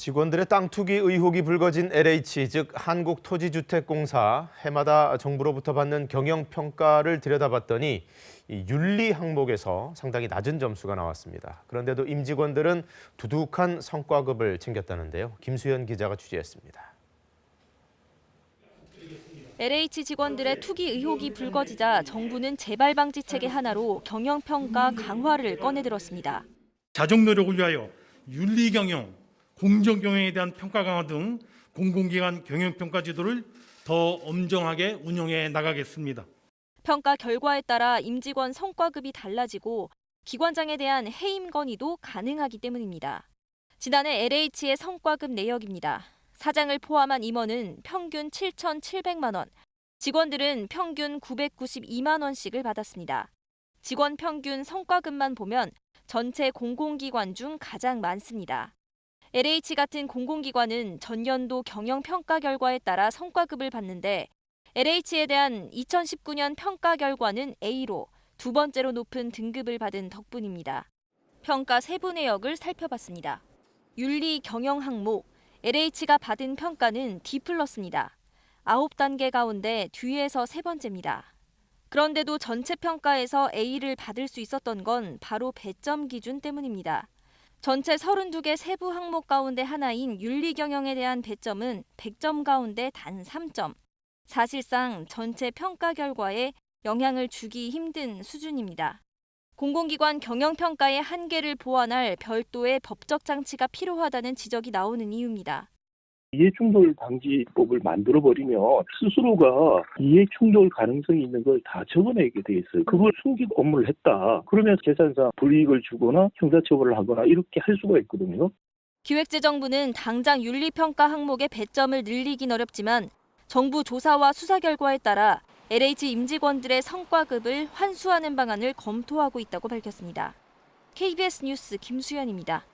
직원들의 땅 투기 의혹이 불거진 LH, 즉 한국토지주택공사, 해마다 정부로부터 받는 경영평가를 들여다봤더니 이 윤리 항목에서 상당히 낮은 점수가 나왔습니다. 그런데도 임직원들은 두둑한 성과급을 챙겼다는데요. 김수현 기자가 취재했습니다. LH 직원들의 투기 의혹이 불거지자 정부는 재발 방지 체계 하나로 경영평가 강화를 꺼내들었습니다. 자정 노력을 위하여 윤리 경영, 공정 경영에 대한 평가 강화 등 공공기관 경영평가 지도를 더 엄정하게 운영해 나가겠습니다. 평가 결과에 따라 임직원 성과급이 달라지고 기관장에 대한 해임 건의도 가능하기 때문입니다. 지난해 LH의 성과급 내역입니다. 사장을 포함한 임원은 평균 7,700만 원, 직원들은 평균 992만 원씩을 받았습니다. 직원 평균 성과급만 보면 전체 공공기관 중 가장 많습니다. LH 같은 공공기관은 전년도 경영평가 결과에 따라 성과급을 받는데 LH에 대한 2019년 평가 결과는 A로 두 번째로 높은 등급을 받은 덕분입니다. 평가 세부 내역을 살펴봤습니다. 윤리 경영 항목, LH가 받은 평가는 D+입니다. 9단계 가운데 뒤에서 세 번째입니다. 그런데도 전체 평가에서 A를 받을 수 있었던 건 바로 배점 기준 때문입니다. 전체 32개 세부 항목 가운데 하나인 윤리 경영에 대한 배점은 100점 가운데 단 3점. 사실상 전체 평가 결과에 영향을 주기 힘든 수준입니다. 공공기관 경영평가의 한계를 보완할 별도의 법적 장치가 필요하다는 지적이 나오는 이유입니다. 이해충돌 방지법을 만들어버리면 스스로가 이해충돌 가능성이 있는 걸 다 적어내게 돼 있어요. 그걸 숨기고 업무를 했다. 그러면 재산상 불이익을 주거나 형사처벌을 하거나 이렇게 할 수가 있거든요. 기획재정부는 당장 윤리평가 항목의 배점을 늘리긴 어렵지만 정부 조사와 수사 결과에 따라 LH 임직원들의 성과급을 환수하는 방안을 검토하고 있다고 밝혔습니다. KBS 뉴스 김수현입니다.